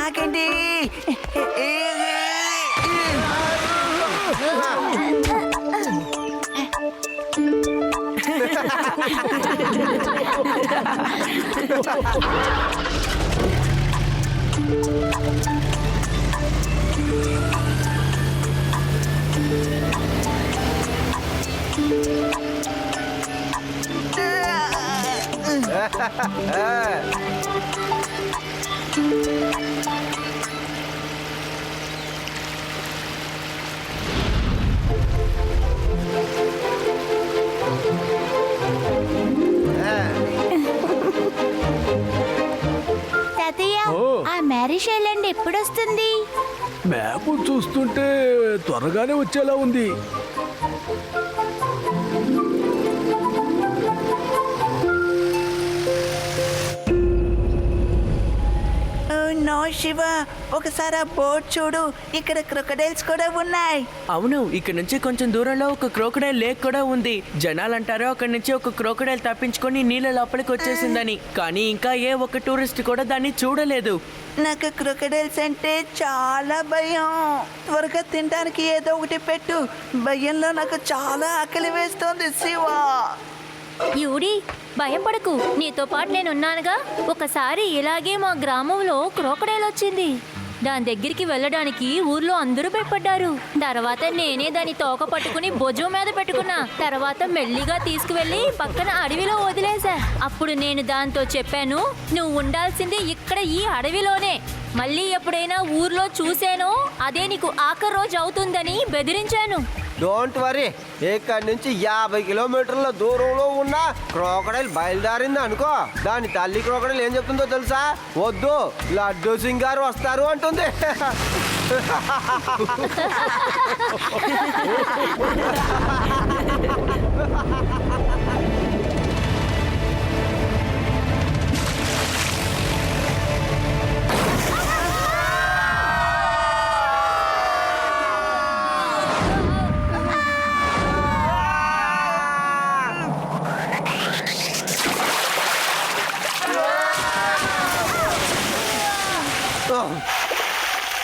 ఆగండి. తాతయ్య, ఆ మ్యారేజ్ ఐలాండ్ ఎప్పుడొస్తుంది? మ్యాప్ చూస్తుంటే త్వరగానే వచ్చేలా ఉంది. నో శివ, ఒకసారి ఆ బోట్ చూడు, ఇక్కడ క్రొకడైల్స్ కూడా ఉన్నాయి. అవును, ఇక్కడ నుంచి కొంచెం దూరంలో ఒక క్రోకడైల్ లేక్ కూడా ఉంది. జనాలు అంటారు అక్కడి నుంచి ఒక క్రోకడైల్ తప్పించుకొని నీళ్ళ లోపలికి వచ్చేసిందని. కానీ ఇంకా ఏ ఒక్క టూరిస్ట్ కూడా దాన్ని చూడలేదు. నాకు క్రొకడైల్స్ అంటే చాలా భయం. త్వరగా తినడానికి ఏదో ఒకటి పెట్టు. భయంలో నాకు చాలా ఆకలి వేస్తోంది శివ. యూడి, భయపడకు, నీతో పాటు నేనున్నానుగా. ఒకసారి ఇలాగే మా గ్రామంలో క్రోకడైల్ వచ్చింది. దాని దగ్గరికి వెళ్ళడానికి ఊర్లో అందరూ భయపడ్డారు. తర్వాత నేనే దాని తోక పట్టుకుని భుజం మీద పెట్టుకున్నా. తర్వాత మెల్లిగా తీసుకువెళ్ళి పక్కన అడవిలో వదిలేశా. అప్పుడు నేను దాంతో చెప్పాను, నువ్వు ఉండాల్సింది ఇక్కడ ఈ అడవిలోనే. మళ్ళీ ఎప్పుడైనా ఊర్లో చూసానో అదే నీకు ఆఖరి రోజు అవుతుందని బెదిరించాను. డోంట్ వరీ, ఇక్కడి నుంచి 50 కిలోమీటర్ల దూరంలో ఉన్న క్రోకడైల్ బయలుదేరింది అనుకో. దాని తల్లి క్రోకడైల్ ఏం చెప్తుందో తెలుసా? వద్దు, లడ్డూ సింగ్ గారు వస్తారు అంటుంది.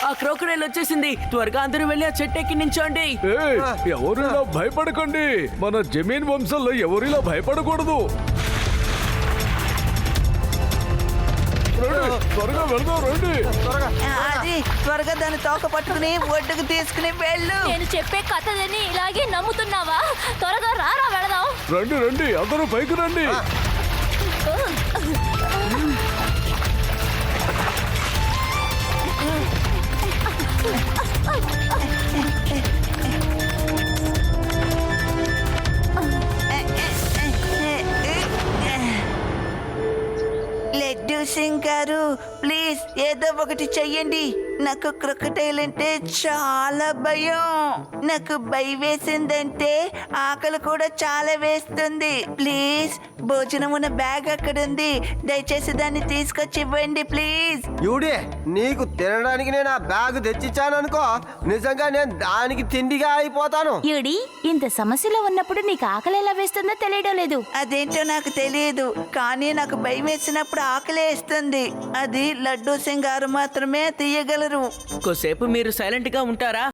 ఆ క్రోకడైల్ వచ్చేసింది. త్వరగా అందరూ వెళ్ళి ఆ చెట్టు ఎక్కి నించోండి. ఏయ్, ఎవరిలా భయపడకండి. మన జమీన్ వంశంలో ఎవరిలా భయపడకూడదు. రండి, త్వరగా వెళ్దాం, రండి. అది త్వరగా దాన్ని తోక పట్టుకుని ఒడ్డుకు తీసుకుని వెళ్ళు. నేను చెప్పే కథలని ఇలాగే నమ్ముతున్నావా? త్వరగా రారా వెళదాం. రండి రండి, అందరూ పైకి రండి. లడ్డూ సింగ్ గారు, ప్లీజ్ ఏదో ఒకటి చెయ్యండి. నాకు క్రొకడైల్ అంటే చాలా భయం. నాకు భయం వేసిందంటే ఆకలి కూడా చాలా వేస్తుంది. ప్లీజ్, భోజనం ఉన్న బ్యాగ్ అక్కడ ఉంది. దయచేసి దాన్ని తీసుకొచ్చి ఇవ్వండి ప్లీజ్. యూడి, నీకు తినడానికి నేను ఆ బ్యాగ్ తెచ్చిచ్చాను అనుకో, నిజంగా నేను దానికి తిండిగా అయిపోతాను. యూడి, ఇంత సమస్యలో ఉన్నప్పుడు నీకు ఆకలి ఎలా వేస్తుందో తెలియడం లేదు. అదేంటో నాకు తెలియదు, కానీ నాకు భయం వేసినప్పుడు ఆకలి వేస్తుంది. అది లడ్డూ సింగ్ గారు మాత్రమే తీయగలరు. కొద్దిసేపు మీరు సైలెంట్ గా ఉంటారా?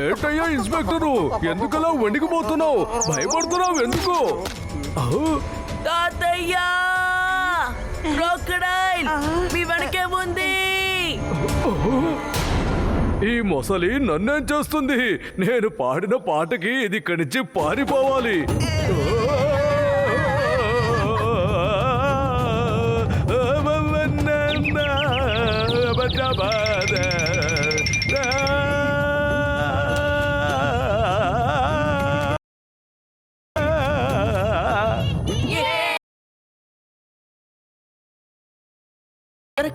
ఏంటయ్యా ఇన్స్పెక్టరు ఎందుకలా వణికిపోతున్నావు? భయపడుతున్నావు ఎందుకు? తాతయ్య క్రోకడైల్ మీ వెనకే ఉంది. ఈ మొసలి నన్నేం చేస్తుంది? నేను పాడిన పాటకి ఇది ఇక్కడి నుంచి పారిపోవాలి.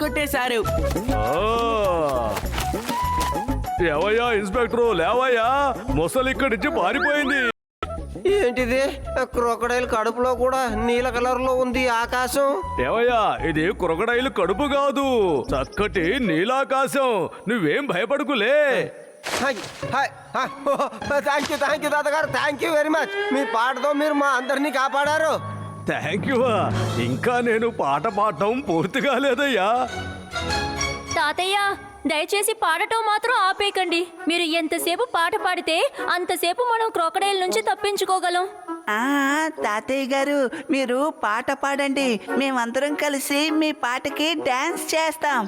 కొట్టేశారు. ఏవయ్యా ఇన్స్పెక్టరు, లేవయ్యా, మొసలి ఇక్కడి నుంచి పారిపోయింది. ఏంటిది? క్రొకడైల్ కడుపులో కూడా నీల కలర్ లో ఉంది ఆకాశం. ఏవయ్యా, ఇది క్రొకడైల్ కడుపు కాదు, చక్కటి నీలాకాశం. నువ్వేం భయపడకులే. థ్యాంక్ యూ తాతగారు, థ్యాంక్ యూ వెరీ మచ్. మీ పాటతో మీరు మా అందరినీ కాపాడారు. Thank you. ఇంకా నేను పాట పాడటం పూర్తి కాలేదయ్యా. తాతయ్య దయచేసి పాడటం మాత్రం ఆపేయకండి. మీరు ఎంతసేపు పాట పాడితే అంతసేపు మనం క్రోకడైల్ నుంచి తప్పించుకోగలం. తాతయ్య గారు, మీరు పాట పాడండి, మేమందరం కలిసి మీ పాటకి డాన్స్ చేస్తాం.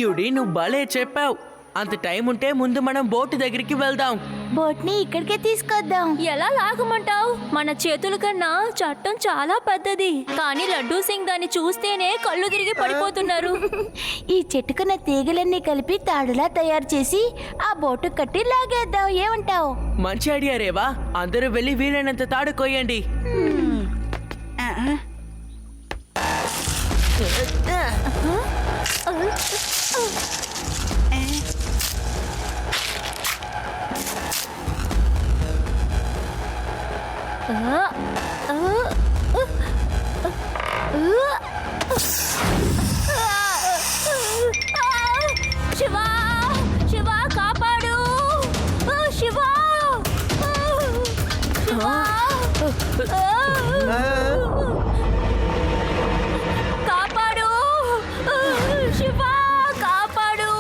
యుడి నువ్వు భలే చెప్పావు. అంత టైం ఉంటే ముందు మనం బోట్ దగ్గరికి వెళ్దాం. బోట్ ని ఇక్కడికే తీసుకొద్దాం. ఎలా లాగమంటావు? మన చేతుల కన్నా చట్టం చాలా పెద్దది. కానీ లడ్డూ సింగ్ దాన్ని చూస్తేనే కళ్ళు తిరిగి పడిపోతున్నారు. ఈ చెట్టుకున్న తీగలన్నీ కలిపి తాడులా తయారు చేసి ఆ బోటు కట్టి లాగేద్దాం. ఏమంటావు? మంచి ఐడియా రేవా. అందరూ వెళ్ళి వీలైనంత తాడు కొయ్యండి. శివా, శివా కాపాడు. శివా, కాపాడు. శివా కాపాడు.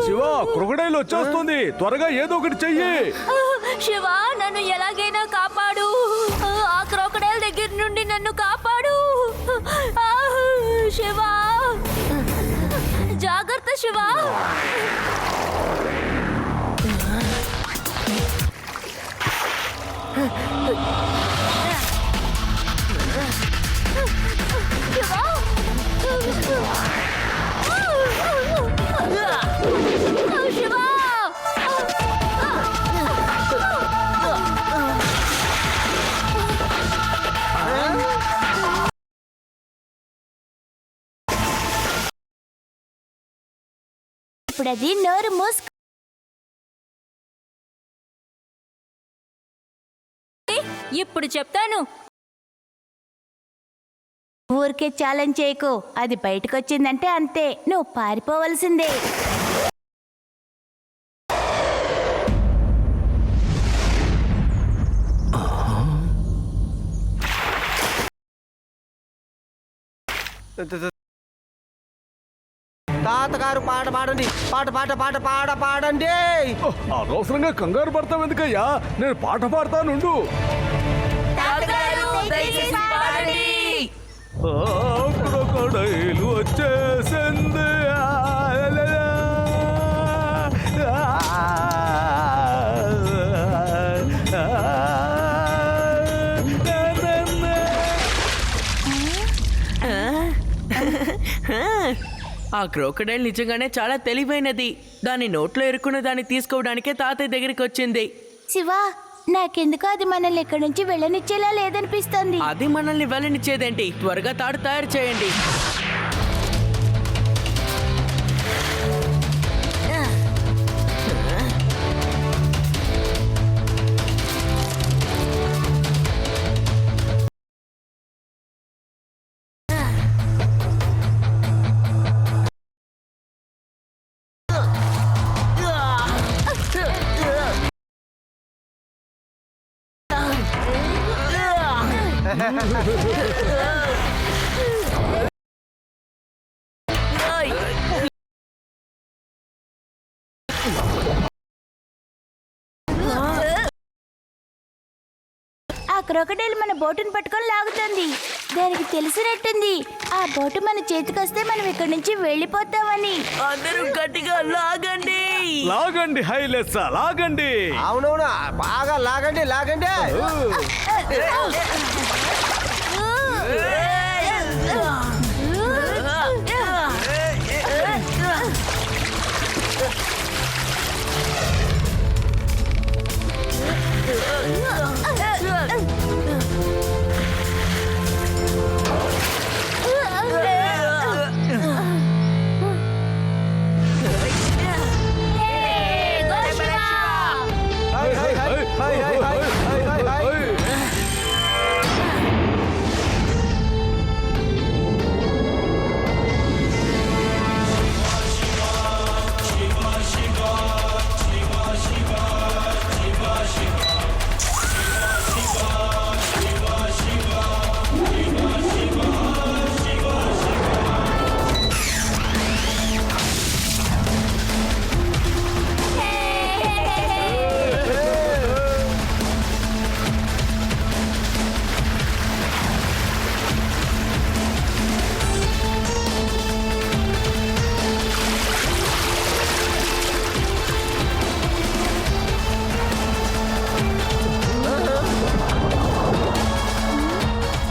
శివ, క్రొకడైల్ వచ్చేస్తుంది, త్వరగా ఏదో ఒకటి చెయ్యి. శివా, నన్ను ఎలాగైనా కాపాడు. ఆ క్రోకడైల్ దగ్గర నుండి నన్ను కాపాడు. శివా, జాగ్రత్త శివా. శివా, ఇప్పుడు అది నోరు మూసుకు. ఇప్పుడు చెప్తాను. ఊరికే ఛాలెంజ్ చేయకు. అది బయటకు వచ్చిందంటే అంతే, నువ్వు పారిపోవలసిందే. తాతగారు పాట పాడండి, పాడండి. అనవసరంగా కంగారు పడతావు ఎందుకయ్యా? నేను పాట పాడతానుండు. క్రొకడైల్ వచ్చేసింది. ఆ క్రోకడైల్ నిజంగానే చాలా తెలివైనది. దాని నోట్లో ఇరుక్కున్న దాన్ని తీసుకోవడానికే తాతయ్య దగ్గరికి వచ్చింది. శివ, నాకెందుకో అది మనల్ని ఇక్కడి నుంచి వెళ్ళనిచ్చేలా లేదనిపిస్తుంది. అది మనల్ని వెళ్ళనిచ్చేదేంటి? త్వరగా తాడు తయారు చేయండి. క్రొకడైల్ మన బోటును పట్టుకొని లాగుతుంది. దానికి తెలిసినట్టుంది ఆ బోటు మన చేతికొస్తే మనం ఇక్కడి నుంచి వెళ్ళిపోతామని. అందరూ గట్టిగా లాగండి. లాగండి హైలెస్సా, లాగండి. అవునవును, బాగా లాగండి లాగండి. High, high, high, high, high, high, high, high, high.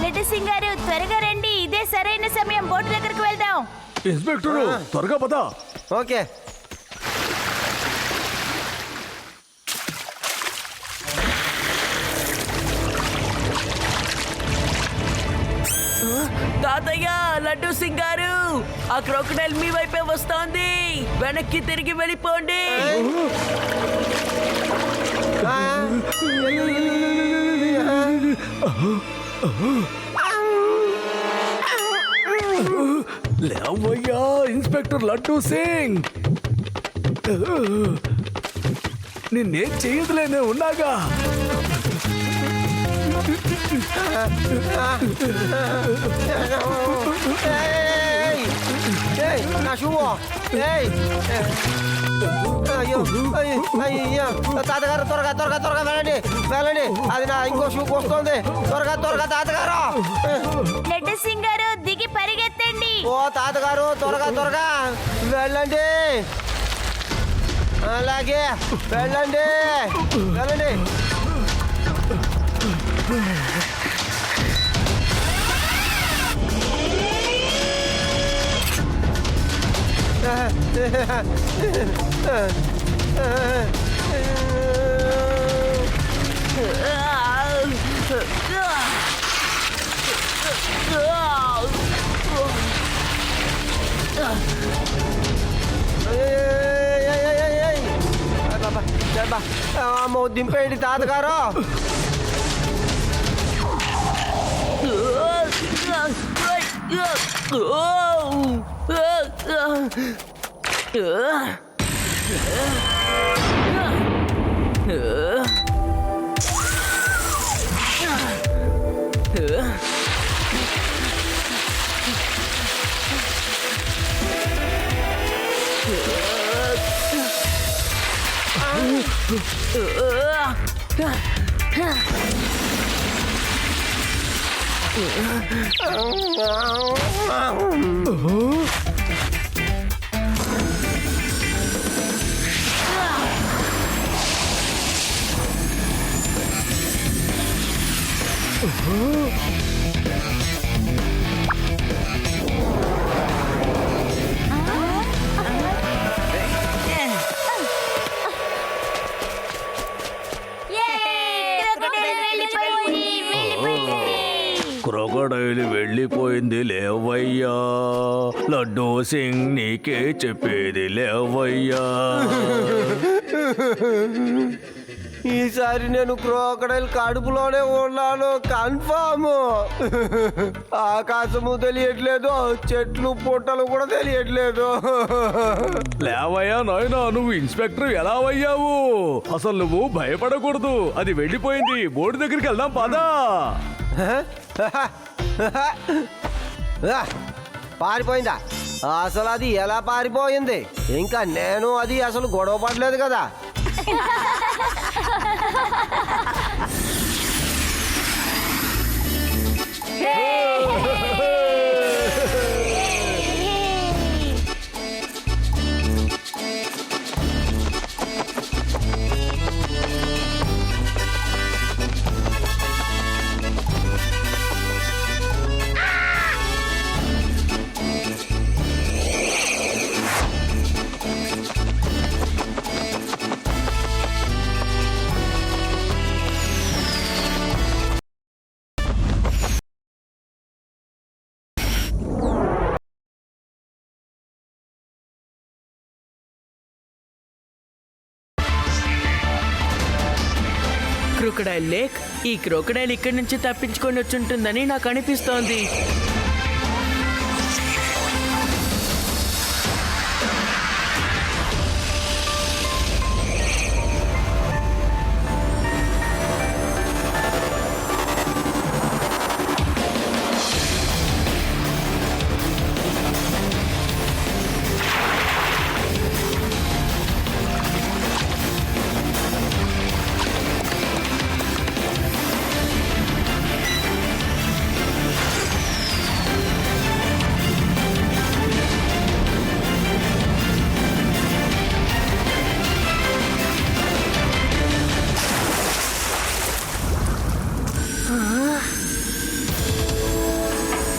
Reddy Singh గారు త్వరగా రండి, ఇదే సరైన సమయం. బోటు దగ్గరికి వెళ్దాం. ఇన్స్పెక్టరు త్వరగా పద. ఓకే. తాతయ్య, లడ్డూ సింగ్ గారు, ఆ క్రొకడైల్ మీ వైపే వస్తోంది. వెనక్కి తిరిగి వెళ్ళిపోండి. లేవయ్యా ఇన్స్పెక్టర్ లడ్డూ సింగ్. నిన్నేం చేయదులేనే ఉన్నాగా. ఏయ్, ఏయ్, నా షూవు. ఏయ్. అయ్యో, అయ్యో. తాతగారు త్వరగా త్వరగా త్వరగా వెళ్ళండి వెళ్ళండి. అది నా ఇంకో షూ వస్తుంది. త్వరగా త్వరగా తాతగారు. రెడ్డి సింగ్ గారు దిగి పరిగెత్తండి. ఓ తాతగారు త్వరగా త్వరగా వెళ్ళండి. అలాగే వెళ్ళండి వెళ్ళండి. అమ్మో, దింపేయండి తాతగారు. క్రొకడైల్ వెళ్ళిపోయింది లేవయ్యా. లడ్డూ సింగ్ నీకే చెప్పేది లేవయ్యా. ఈసారి నేను క్రోకడైల్ కడుపులోనే ఉన్నాను కన్ఫామ్. ఆకాశము తెలియట్లేదు, చెట్లు పుట్టలు కూడా తెలియట్లేదు. లేవయ్యా నాయనా, నువ్వు ఇన్స్పెక్టర్ ఎలా అయ్యావు? అసలు నువ్వు భయపడకూడదు. అది వెళ్ళిపోయింది. బోర్డు దగ్గరికి వెళ్దాం పదా. పారిపోయిందా? అసలు అది ఎలా పారిపోయింది? ఇంకా నేను అది అసలు గొడవ పడలేదు కదా. Crocodile lake. ఈ క్రొకడైల్ ఇక్కడి నుంచి తప్పించుకొని వచ్చుంటుందని నాకు అనిపిస్తోంది.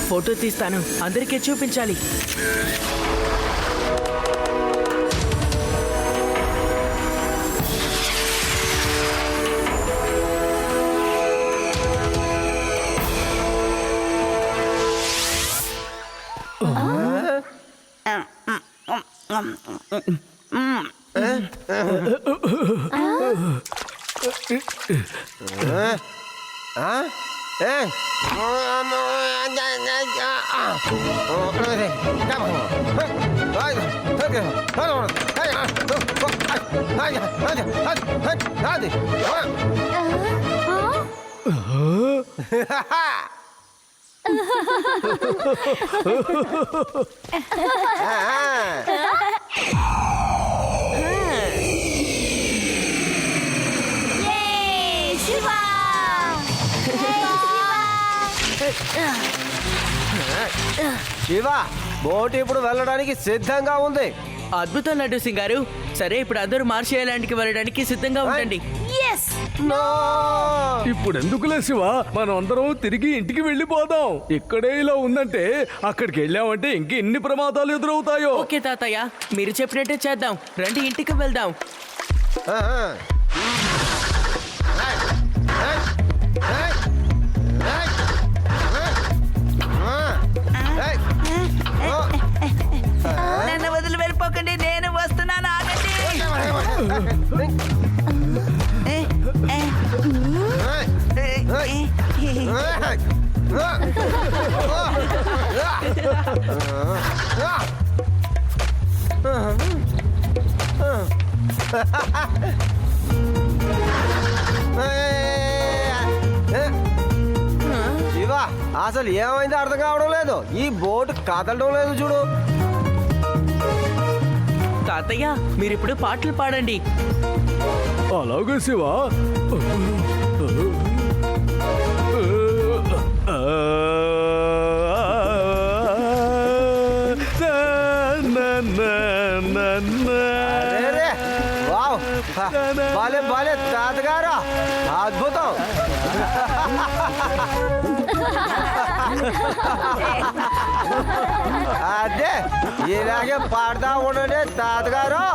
ఫోటో తీస్తాను, అందరికీ చూపించాలి. శివ, బోట్ ఇప్పుడు వెళ్ళడానికి సిద్ధంగా ఉంది. అద్భుతం లడ్డు సింగ్ గారు. సరే, ఇప్పుడు అందరూ మార్షి ఐలాండ్కి వెళ్ళడానికి సిద్ధంగా ఉండండి. ఇప్పుడు ఎందుకులే శివ, మనం అందరం తిరిగి ఇంటికి వెళ్ళిపోదాం. ఇక్కడే ఇలా ఉందంటే అక్కడికి వెళ్ళామంటే ఇంకెన్ని ప్రమాదాలు ఎదురవుతాయో. ఓకే తాతయ్య, మీరు చెప్పినట్టే చేద్దాం. రండి, ఇంటికి వెళ్దాం. నన్ను వదిలి వెళ్ళిపోకండి, నేను వస్తున్నాను, ఆగండి. శివ, అసలు ఏమైందో అర్థం కావడం లేదు. ఈ బోట్ కదలడం లేదు చూడు. తాతయ్య, మీరిప్పుడు పాటలు పాడండి. అలాగే శివ. అరేరే, వావ్, భలే భలే తాతగారు, అద్భుతం. అదే ఇలాగే పాడుతా ఉండండి తాతగారు.